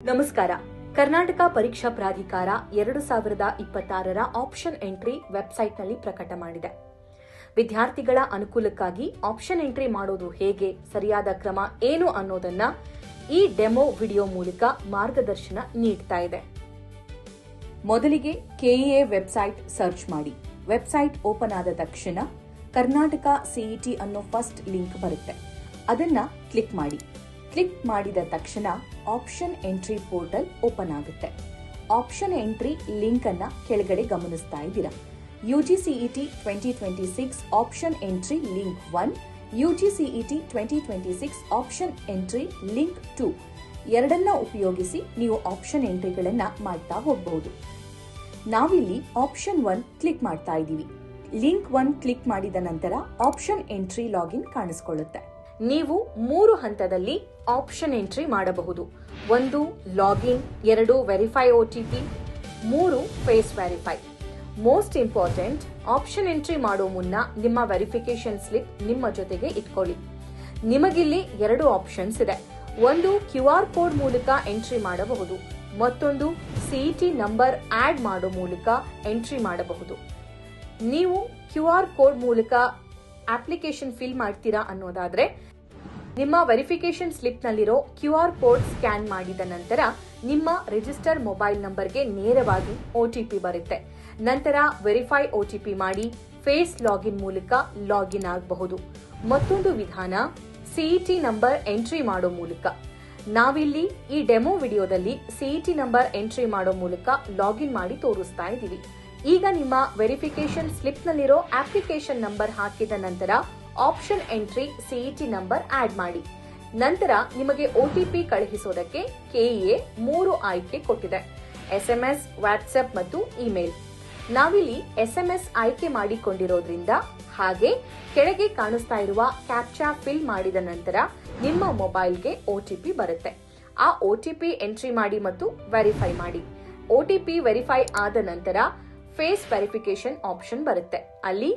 ನಮಸ್ಕಾರ. ಕರ್ನಾಟಕ ಪರೀಕ್ಷಾ ಪ್ರಾಧಿಕಾರ 2026ರ ಆಪ್ಷನ್ ಎಂಟ್ರಿ ವೆಬ್ಸೈಟ್ನಲ್ಲಿ ಪ್ರಕಟ ಮಾಡಿದೆ. ವಿದ್ಯಾರ್ಥಿಗಳ ಅನುಕೂಲಕ್ಕಾಗಿ ಆಪ್ಷನ್ ಎಂಟ್ರಿ ಮಾಡೋದು ಹೇಗೆ, ಸರಿಯಾದ ಕ್ರಮ ಏನು ಅನ್ನೋದನ್ನ ಈ ಡೆಮೋ ವಿಡಿಯೋ ಮೂಲಕ ಮಾರ್ಗದರ್ಶನ ನೀಡ್ತಾ ಇದೆ. ಮೊದಲಿಗೆ ಕೆಇಎ ವೆಬ್ಸೈಟ್ ಸರ್ಚ್ ಮಾಡಿ. ವೆಬ್ಸೈಟ್ ಓಪನ್ ಆದ ತಕ್ಷಣ ಕರ್ನಾಟಕ ಸಿಇಟಿ ಅನ್ನೋ ಫಸ್ಟ್ ಲಿಂಕ್ ಬರುತ್ತೆ. ಅದನ್ನ ಕ್ಲಿಕ್ ಮಾಡಿ. ಕ್ಲಿಕ್ ಮಾಡಿದ ತಕ್ಷಣ ಆಪ್ಷನ್ ಎಂಟ್ರಿ ಪೋರ್ಟಲ್ ಓಪನ್ ಆಗುತ್ತೆ. ಆಪ್ಷನ್ ಎಂಟ್ರಿ ಲಿಂಕ್ ಅನ್ನ ಕೆಳಗಡೆ ಗಮನಿಸ್ತಾ ಇದ್ದೀರಾ. UGCET 2026 option entry link 1, UGCET 2026 option entry link 2 ಎರಡನ್ನ ಉಪಯೋಗಿಸಿ ನೀವು ಆಪ್ಷನ್ ಎಂಟ್ರಿಗಳನ್ನ ಮಾಡ್ತಾ ಹೋಗಬಹುದು. ನಾವಿಲ್ಲಿ ಆಪ್ಷನ್ 1 ಕ್ಲಿಕ್ ಮಾಡ್ತಾ ಇದ್ದೀವಿ. ಲಿಂಕ್ 1 ಕ್ಲಿಕ್ ಮಾಡಿದ ನಂತರ ಆಪ್ಷನ್ ಎಂಟ್ರಿ ಲಾಗಿನ್ ಕಾಣಿಸಿಕೊಳ್ಳುತ್ತೆ. ನೀವು 3 ಹಂತದಲ್ಲಿ ಆಪ್ಷನ್ ಎಂಟ್ರಿ ಮಾಡಬಹುದು. 1 login, 2 verify OTP, 3 face verify. Most important, option entry ಮಾಡೋ ಮುನ್ನ ನಿಮ್ಮ ವೆರಿಫಿಕೇಶನ್ ಸ್ಲಿಪ್ ನಿಮ್ಮ ಜೊತೆಗೆ ಇಟ್ಕೊಳ್ಳಿ. ನಿಮಗಿಲ್ಲಿ 2 ಆಪ್ಷನ್ಸ್ ಇದೆ. ಒಂದು QR ಕೋಡ್ ಮೂಲಕ ಎಂಟ್ರಿ ಮಾಡಬಹುದು, ಮತ್ತೊಂದು ಸಿಇಟಿ ನಂಬರ್ ಆಡ್ ಮಾಡೋ ಮೂಲಕ ಎಂಟ್ರಿ ಮಾಡಬಹುದು. ನೀವು QR ಕೋಡ್ ಮೂಲಕ ಅಪ್ಲಿಕೇಶನ್ ಫಿಲ್ ಮಾಡ್ತೀರಾ ಅನ್ನೋದಾದ್ರೆ ನಿಮ್ಮ ವೆರಿಫಿಕೇಶನ್ ಸ್ಲಿಪ್ ನಲ್ಲಿರೋ QR ಕೋಡ್ ಸ್ಕ್ಯಾನ್ ಮಾಡಿದ ನಂತರ ನಿಮ್ಮ ರಿಜಿಸ್ಟರ್ ಮೊಬೈಲ್ ನಂಬರ್ಗೆ ನೇರವಾಗಿ OTP ಬರುತ್ತೆ. ನಂತರ ವೆರಿಫೈ OTP ಮಾಡಿ ಫೇಸ್ ಲಾಗಿನ್ ಮೂಲಕ ಲಾಗಿನ್ ಆಗಬಹುದು. ಮತ್ತೊಂದು ವಿಧಾನ ಸಿಇಟಿ ನಂಬರ್ ಎಂಟ್ರಿ ಮಾಡೋ ಮೂಲಕ. ನಾವಿಲ್ಲಿ ಈ ಡೆಮೋ ವಿಡಿಯೋದಲ್ಲಿ ಸಿಇಟಿ ನಂಬರ್ ಎಂಟ್ರಿ ಮಾಡೋ ಮೂಲಕ ಲಾಗಿನ್ ಮಾಡಿ ತೋರಿಸ್ತಾ ಇದ್ದೀವಿ. ಈಗ ನಿಮ್ಮ ವೆರಿಫಿಕೇಶನ್ ಸ್ಲಿಪ್ ನಲ್ಲಿರೋ ಅಪ್ಲಿಕೇಶನ್ ನಂಬರ್ ಹಾಕಿದ ನಂತರ option entry CET number add ಮಾಡಿ. ನಂತರ ನಿಮಗೆ OTP ಕಳುಹಿಸೋದಕ್ಕೆ ಕೆಇಎ 3 ಆಯ್ಕೆ ಕೊಟ್ಟಿದೆ: SMS, ವಾಟ್ಸ್ಆಪ್ ಮತ್ತು ಇಮೇಲ್. ನಾವಿಲ್ಲಿ SMS ಆಯ್ಕೆ ಮಾಡಿಕೊಂಡಿರೋದ್ರಿಂದ ಹಾಗೆ ಕೆಳಗೆ ಕಾಣಿಸ್ತಾ ಇರುವ ಕ್ಯಾಪ್ಚಾ ಫಿಲ್ ಮಾಡಿದ ನಂತರ ನಿಮ್ಮ ಮೊಬೈಲ್ಗೆ OTP ಬರುತ್ತೆ. ಆ OTP ಎಂಟ್ರಿ ಮಾಡಿ ಮತ್ತು ವೆರಿಫೈ ಮಾಡಿ. OTP ವೆರಿಫೈ ಆದ ನಂತರ ಫೇಸ್ ವೆರಿಫಿಕೇಶನ್ ಆಪ್ಷನ್ ಬರುತ್ತೆ. ಅಲ್ಲಿ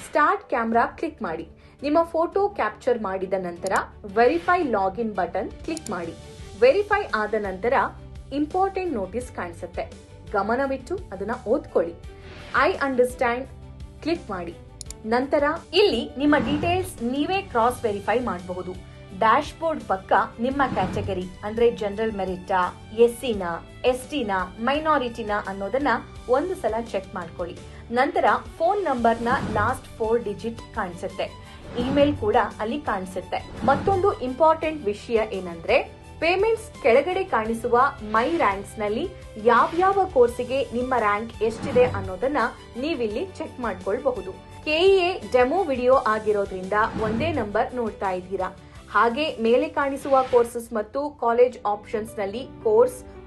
ಸ್ಟಾರ್ಟ್ ಕ್ಯಾಮ್ರಾ ಕ್ಲಿಕ್ ಮಾಡಿ. ನಿಮ್ಮ ಫೋಟೋ ಕ್ಯಾಪ್ಚರ್ ಮಾಡಿದ ನಂತರ ವೆರಿಫೈ ಲಾಗಿನ್ ಬಟನ್ ಕ್ಲಿಕ್ ಮಾಡಿ. ವೆರಿಫೈ ಆದ ನಂತರ ಇಂಪಾರ್ಟೆಂಟ್ ನೋಟಿಸ್ ಕಾಣಿಸುತ್ತೆ. ಗಮನವಿಟ್ಟು ಅದನ್ನ ಓದ್ಕೊಳ್ಳಿ. ಐ ಅಂಡರ್ಸ್ಟ್ಯಾಂಡ್ ಕ್ಲಿಕ್ ಮಾಡಿ. ನಂತರ ಇಲ್ಲಿ ನಿಮ್ಮ ಡೀಟೇಲ್ಸ್ ನೀವೇ ಕ್ರಾಸ್ ವೆರಿಫೈ ಮಾಡಬಹುದು. ಡ್ಯಾಶ್ ಬೋರ್ಡ್ ಪಕ್ಕ ನಿಮ್ಮ ಕ್ಯಾಟಗರಿ ಅಂದ್ರೆ ಜನರಲ್ ಮೆರಿಟಾ, SCನ, STನ, ಮೈನಾರಿಟಿನ ಅನ್ನೋದನ್ನ ಒಂದು ಸಲ ಚೆಕ್ ಮಾಡ್ಕೊಳ್ಳಿ. ನಂತರ ಫೋನ್ ನಂಬರ್ನ ಲಾಸ್ಟ್ 4 ಡಿಜಿಟ್ ಕಾಣಿಸುತ್ತೆ. ಇಮೇಲ್ ಕೂಡ ಅಲ್ಲಿ ಕಾಣಿಸುತ್ತೆ. ಮತ್ತೊಂದು ಇಂಪಾರ್ಟೆಂಟ್ ವಿಷಯ ಏನಂದ್ರೆ ಪೇಮೆಂಟ್ಸ್ ಕೆಳಗಡೆ ಕಾಣಿಸುವ ಮೈ ರ್ಯಾಂಕ್ಸ್ ನಲ್ಲಿ ಯಾವ್ಯಾವ ಕೋರ್ಸಿಗೆ ನಿಮ್ಮ ರ್ಯಾಂಕ್ ಎಷ್ಟಿದೆ ಅನ್ನೋದನ್ನ ನೀವಿಲ್ಲಿ ಚೆಕ್ ಮಾಡ್ಕೊಳ್ಬಹುದು. ಕೆಇಎ ಡೆಮೋ ವಿಡಿಯೋ ಆಗಿರೋದ್ರಿಂದ ಒಂದೇ ನಂಬರ್ ನೋಡ್ತಾ ಇದ್ದೀರಾ. ಹಾಗೆ ಮೇಲೆ ಕಾಣಿಸುವ ಕೋರ್ಸಸ್ ಮತ್ತು ಕಾಲೇಜ್ ಆಪ್ಷನ್ಸ್ ನಲ್ಲಿ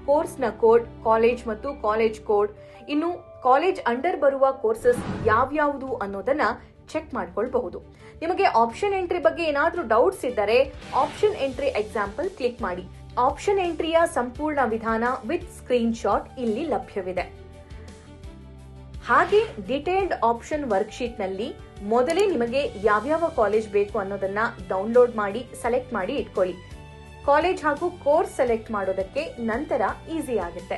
ಕೋರ್ಸ್ನ ಕೋಡ್, ಕಾಲೇಜ್ ಮತ್ತು ಕಾಲೇಜ್ ಕೋಡ್, ಇನ್ನು ಕಾಲೇಜ್ ಅಂಡರ್ ಬರುವ ಕೋರ್ಸಸ್ ಯಾವ್ಯಾವುದು ಅನ್ನೋದನ್ನ ಚೆಕ್ ಮಾಡ್ಕೊಳ್ಬಹುದು. ನಿಮಗೆ ಆಪ್ಷನ್ ಎಂಟ್ರಿ ಬಗ್ಗೆ ಏನಾದ್ರೂ ಡೌಟ್ಸ್ ಇದ್ದರೆ ಆಪ್ಷನ್ ಎಂಟ್ರಿ ಎಕ್ಸಾಂಪಲ್ ಕ್ಲಿಕ್ ಮಾಡಿ. ಆಪ್ಷನ್ ಎಂಟ್ರಿಯ ಸಂಪೂರ್ಣ ವಿಧಾನ ವಿತ್ ಸ್ಕ್ರೀನ್ ಶಾಟ್ ಇಲ್ಲಿ ಲಭ್ಯವಿದೆ. ಹಾಗೆ ಡಿಟೇಲ್ಡ್ ಆಪ್ಷನ್ ವರ್ಕ್ಶೀಟ್ ನಲ್ಲಿ ಮೊದಲೇ ನಿಮಗೆ ಯಾವ್ಯಾವ ಕಾಲೇಜ್ ಬೇಕು ಅನ್ನೋದನ್ನ ಡೌನ್ಲೋಡ್ ಮಾಡಿ ಸೆಲೆಕ್ಟ್ ಮಾಡಿ ಇಟ್ಕೊಳ್ಳಿ. ಕಾಲೇಜ್ ಹಾಗೂ ಕೋರ್ಸ್ ಸೆಲೆಕ್ಟ್ ಮಾಡೋದಕ್ಕೆ ನಂತರ ಈಸಿ ಆಗುತ್ತೆ.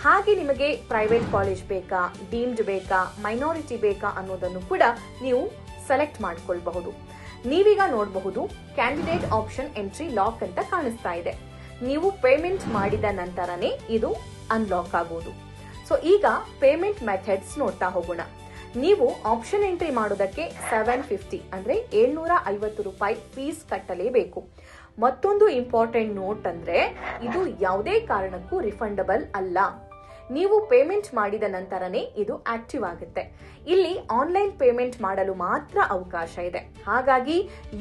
ಹಾಗೆ ನಿಮಗೆ ಪ್ರೈವೇಟ್ ಕಾಲೇಜ್ ಬೇಕಾ, ಡೀಮ್ಡ್ ಬೇಕಾ, ಮೈನಾರಿಟಿ ಬೇಕಾ ಅನ್ನೋದನ್ನು ಕೂಡ ನೀವು ಸೆಲೆಕ್ಟ್ ಮಾಡ್ಕೊಳ್ಬಹುದು. ನೀವೀಗ ನೋಡಬಹುದು ಕ್ಯಾಂಡಿಡೇಟ್ ಆಪ್ಷನ್ ಎಂಟ್ರಿ ಲಾಕ್ ಅಂತ ಕಾಣಿಸ್ತಾ ಇದೆ. ನೀವು ಪೇಮೆಂಟ್ ಮಾಡಿದ ನಂತರನೇ ಇದು ಅನ್ಲಾಕ್ ಆಗೋದು. ಸೊ ಈಗ ಪೇಮೆಂಟ್ ಮೆಥಡ್ಸ್ ನೋಡ್ತಾ ಹೋಗೋಣ. ನೀವು ಆಪ್ಷನ್ ಎಂಟ್ರಿ ಮಾಡೋದಕ್ಕೆ 750 ಅಂದ್ರೆ 750 ರೂಪಾಯಿ ಫೀಸ್ ಕಟ್ಟಲೇಬೇಕು. ಮತ್ತೊಂದು ಇಂಪಾರ್ಟೆಂಟ್ ನೋಟ್ ಅಂದ್ರೆ ಇದು ಯಾವುದೇ ಕಾರಣಕ್ಕೂ ರಿಫಂಡಬಲ್ ಅಲ್ಲ. ನೀವು ಪೇಮೆಂಟ್ ಮಾಡಿದ ನಂತರನೇ ಇದು ಆಕ್ಟಿವ್ ಆಗುತ್ತೆ. ಇಲ್ಲಿ ಆನ್ಲೈನ್ ಪೇಮೆಂಟ್ ಮಾಡಲು ಮಾತ್ರ ಅವಕಾಶ ಇದೆ. ಹಾಗಾಗಿ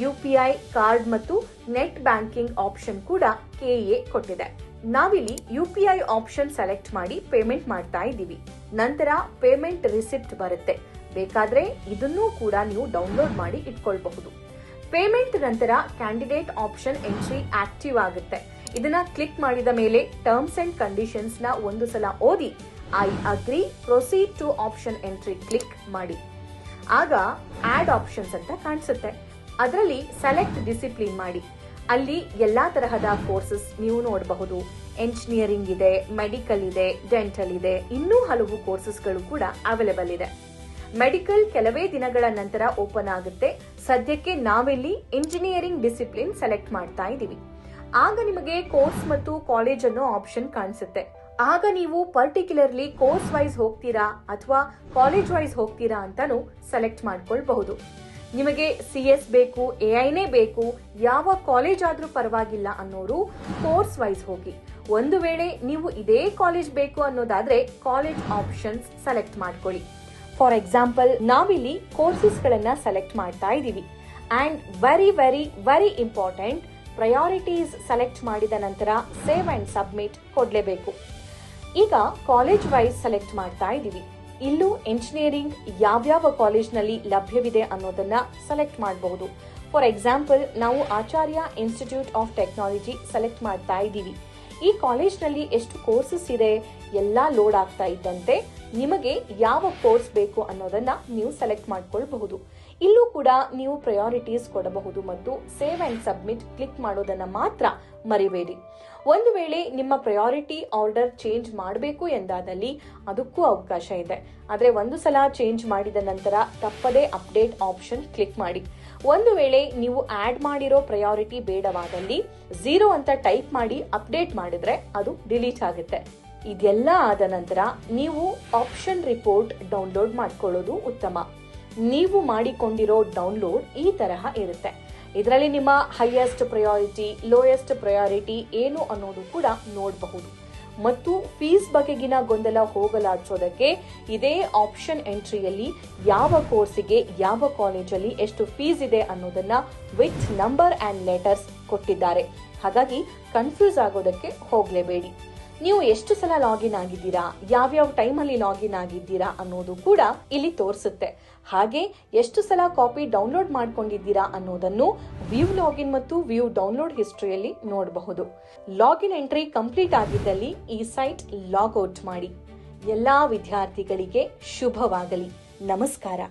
UPI ಕಾರ್ಡ್ ಮತ್ತು ನೆಟ್ ಬ್ಯಾಂಕಿಂಗ್ ಆಪ್ಷನ್ ಕೂಡ ಕೆಇಎ ಕೊಟ್ಟಿದೆ. ನಾವಿಲ್ಲಿ UPI ಆಪ್ಷನ್ ಸೆಲೆಕ್ಟ್ ಮಾಡಿ ಪೇಮೆಂಟ್ ಮಾಡ್ತಾ ಇದ್ದೀವಿ. ನಂತರ ಪೇಮೆಂಟ್ ರಿಸಿಪ್ಟ್ ಬರುತ್ತೆ. ಬೇಕಾದ್ರೆ ಇದನ್ನೂ ಕೂಡ ನೀವು ಡೌನ್ಲೋಡ್ ಮಾಡಿ ಇಟ್ಕೊಳ್ಬಹುದು. ಪೇಮೆಂಟ್ ನಂತರ ಕ್ಯಾಂಡಿಡೇಟ್ ಆಪ್ಷನ್ ಎಂಟ್ರಿ ಆಕ್ಟಿವ್ ಆಗುತ್ತೆ. ಇದನ್ನ ಕ್ಲಿಕ್ ಮಾಡಿದ ಮೇಲೆ ಟರ್ಮ್ಸ್ ಅಂಡ್ ಕಂಡೀಷನ್ಸ್ ನ ಒಂದು ಸಲ ಓದಿ I agree proceed to option entry click ಮಾಡಿ. ಆಗ ಆಡ್ ಆಪ್ಷನ್ಸ್ ಅಂತ ಕಾಣಿಸುತ್ತೆ. ಅದರಲ್ಲಿ ಸೆಲೆಕ್ಟ್ ಡಿಸಿಪ್ಲಿನ್ ಮಾಡಿ. ಅಲ್ಲಿ ಎಲ್ಲಾ ತರಹದ ಕೋರ್ಸಸ್ ನೀವು ನೋಡಬಹುದು. ಎಂಜಿನಿಯರಿಂಗ್ ಇದೆ, ಮೆಡಿಕಲ್ ಇದೆ, ಡೆಂಟಲ್ ಇದೆ, ಇನ್ನೂ ಹಲವು ಕೋರ್ಸಸ್ಗಳು ಕೂಡ ಅವೈಲೇಬಲ್ ಇದೆ. ಮೆಡಿಕಲ್ ಕೆಲವೇ ದಿನಗಳ ನಂತರ ಓಪನ್ ಆಗುತ್ತೆ. ಸದ್ಯಕ್ಕೆ ನಾವಿಲ್ಲಿ ಇಂಜಿನಿಯರಿಂಗ್ ಡಿಸಿಪ್ಲಿನ್ ಸೆಲೆಕ್ಟ್ ಮಾಡ್ತಾ ಇದ್ದೀವಿ. ಆಗ ನಿಮಗೆ ಕೋರ್ಸ್ ಮತ್ತು ಕಾಲೇಜ್ ಅನ್ನೋ ಆಪ್ಷನ್ ಕಾಣಿಸುತ್ತೆ. ಆಗ ನೀವು ಪರ್ಟಿಕ್ಯುಲರ್ಲಿ ಕೋರ್ಸ್ ವೈಸ್ ಹೋಗ್ತೀರಾ ಅಥವಾ ಕಾಲೇಜ್ ವೈಸ್ ಹೋಗ್ತೀರಾ ಅಂತಾನು ಸೆಲೆಕ್ಟ್ ಮಾಡ್ಕೊಳ್ಬಹುದು. ನಿಮಗೆ CS ಬೇಕು, AI ಬೇಕು, ಯಾವ ಕಾಲೇಜ್ ಆದ್ರೂ ಪರವಾಗಿಲ್ಲ ಅನ್ನೋರು ಕೋರ್ಸ್ ವೈಸ್ ಹೋಗಿ. ಒಂದು ವೇಳೆ ನೀವು ಇದೇ ಕಾಲೇಜ್ ಬೇಕು ಅನ್ನೋದಾದ್ರೆ ಕಾಲೇಜ್ ಆಪ್ಷನ್ಸ್ ಸೆಲೆಕ್ಟ್ ಮಾಡ್ಕೊಳ್ಳಿ. ಫಾರ್ ಎಕ್ಸಾಂಪಲ್, ನಾವಿಲ್ಲಿ ಕೋರ್ಸಸ್ ಗಳನ್ನ ಸೆಲೆಕ್ಟ್ ಮಾಡ್ತಾ ಇದ್ದೀವಿ. And very very very important, priorities select ಮಾಡಿದ ನಂತರ ಸೇವ್ ಅಂಡ್ ಸಬ್ಮಿಟ್ ಕೊಡ್ಲೇಬೇಕು. ಈಗ ಕಾಲೇಜ್ ವೈಸ್ ಸೆಲೆಕ್ಟ್ ಮಾಡ್ತಾ ಇದ್ದೀವಿ. ಇಲ್ಲೂ ಎಂಜಿನಿಯರಿಂಗ್ ಯಾವ್ಯಾವ ಕಾಲೇಜ್ನಲ್ಲಿ ಲಭ್ಯವಿದೆ ಅನ್ನೋದನ್ನ ಸೆಲೆಕ್ಟ್ ಮಾಡಬಹುದು. ಫಾರ್ ಎಕ್ಸಾಂಪಲ್, ನಾವು ಆಚಾರ್ಯ ಇನ್ಸ್ಟಿಟ್ಯೂಟ್ ಆಫ್ ಟೆಕ್ನಾಲಜಿ ಸೆಲೆಕ್ಟ್ ಮಾಡ್ತಾ ಇದ್ದೀವಿ. ಈ ಕಾಲೇಜ್ನಲ್ಲಿ ಎಷ್ಟು ಕೋರ್ಸಸ್ ಇದೆ ಎಲ್ಲಾ ಲೋಡ್ ಆಗ್ತಾ ಇದ್ದಂತೆ ನಿಮಗೆ ಯಾವ ಕೋರ್ಸ್ ಬೇಕು ಅನ್ನೋದನ್ನ ನೀವು ಸೆಲೆಕ್ಟ್ ಮಾಡ್ಕೊಳ್ಬಹುದು. ಇಲ್ಲೂ ಕೂಡ ನೀವು ಪ್ರಯಾರಿಟೀಸ್ ಕೊಡಬಹುದು ಮತ್ತು ಸೇವ್ ಅಂಡ್ ಸಬ್ಮಿಟ್ ಕ್ಲಿಕ್ ಮಾಡೋದನ್ನ ಮಾತ್ರ ಮರಿಬೇಡಿ. ಒಂದು ವೇಳೆ ನಿಮ್ಮ ಪ್ರಯಾರಿಟಿ ಆರ್ಡರ್ ಚೇಂಜ್ ಮಾಡಬೇಕು ಎಂದಾದಲ್ಲಿ ಅದಕ್ಕೂ ಅವಕಾಶ ಇದೆ. ಆದ್ರೆ ಒಂದು ಸಲ ಚೇಂಜ್ ಮಾಡಿದ ನಂತರ ತಪ್ಪದೇ ಅಪ್ಡೇಟ್ ಆಪ್ಷನ್ ಕ್ಲಿಕ್ ಮಾಡಿ. ಒಂದು ವೇಳೆ ನೀವು ಆಡ್ ಮಾಡಿರೋ ಪ್ರಯಾರಿಟಿ ಬೇಡವಾದಲ್ಲಿ 0 ಅಂತ ಟೈಪ್ ಮಾಡಿ ಅಪ್ಡೇಟ್ ಮಾಡಿದ್ರೆ ಅದು ಡಿಲೀಟ್ ಆಗುತ್ತೆ. ಇದೆಲ್ಲ ಆದ ನಂತರ ನೀವು ಆಪ್ಷನ್ ರಿಪೋರ್ಟ್ ಡೌನ್ಲೋಡ್ ಮಾಡ್ಕೊಳ್ಳೋದು ಉತ್ತಮ. ನೀವು ಮಾಡಿಕೊಂಡಿರೋ ಡೌನ್ಲೋಡ್ ಈ ತರಹ ಇರುತ್ತೆ. ಇದರಲ್ಲಿ ನಿಮ್ಮ ಹೈಯೆಸ್ಟ್ ಪ್ರಯಾರಿಟಿ, ಲೋಯೆಸ್ಟ್ ಪ್ರಯಾರಿಟಿ ಏನು ಅನ್ನೋದು ಕೂಡ ನೋಡಬಹುದು. ಮತ್ತು ಫೀಸ್ ಬಗೆಗಿನ ಗೊಂದಲ ಹೋಗಲಾಡಿಸೋದಕ್ಕೆ ಇದೇ ಆಪ್ಷನ್ ಎಂಟ್ರಿಯಲ್ಲಿ ಯಾವ ಕೋರ್ಸಿಗೆ ಯಾವ ಕಾಲೇಜಲ್ಲಿ ಎಷ್ಟು ಫೀಸ್ ಇದೆ ಅನ್ನೋದನ್ನ ವಿತ್ ನಂಬರ್ ಅಂಡ್ ಲೆಟರ್ಸ್ ಕೊಟ್ಟಿದ್ದಾರೆ. ಹಾಗಾಗಿ ಕನ್ಫ್ಯೂಸ್ ಆಗೋದಕ್ಕೆ ಹೋಗ್ಲೇಬೇಡಿ. ನೀವು ಎಷ್ಟು ಸಲ ಲಾಗಿನ್ ಆಗಿದ್ದೀರಾ, ಯಾವ್ಯಾವ ಟೈಮಲ್ಲಿ ಲಾಗಿನ್ ಆಗಿದ್ದೀರಾ ಅನ್ನೋದು ಕೂಡ ಇಲ್ಲಿ ತೋರಿಸುತ್ತೆ. ಹಾಗೆ ಎಷ್ಟು ಸಲ ಕಾಪಿ ಡೌನ್ಲೋಡ್ ಮಾಡ್ಕೊಂಡಿದ್ದೀರಾ ಅನ್ನೋದನ್ನು ವ್ಯೂ ಲಾಗಿನ್ ಮತ್ತು ವ್ಯೂ ಡೌನ್ಲೋಡ್ ಹಿಸ್ಟ್ರಿಯಲ್ಲಿ ನೋಡಬಹುದು. ಲಾಗಿನ್ ಎಂಟ್ರಿ ಕಂಪ್ಲೀಟ್ ಆಗಿದ್ದಲ್ಲಿ ಈ ಸೈಟ್ ಲಾಗ್ ಔಟ್ ಮಾಡಿ. ಎಲ್ಲಾ ವಿದ್ಯಾರ್ಥಿಗಳಿಗೆ ಶುಭವಾಗಲಿ. ನಮಸ್ಕಾರ.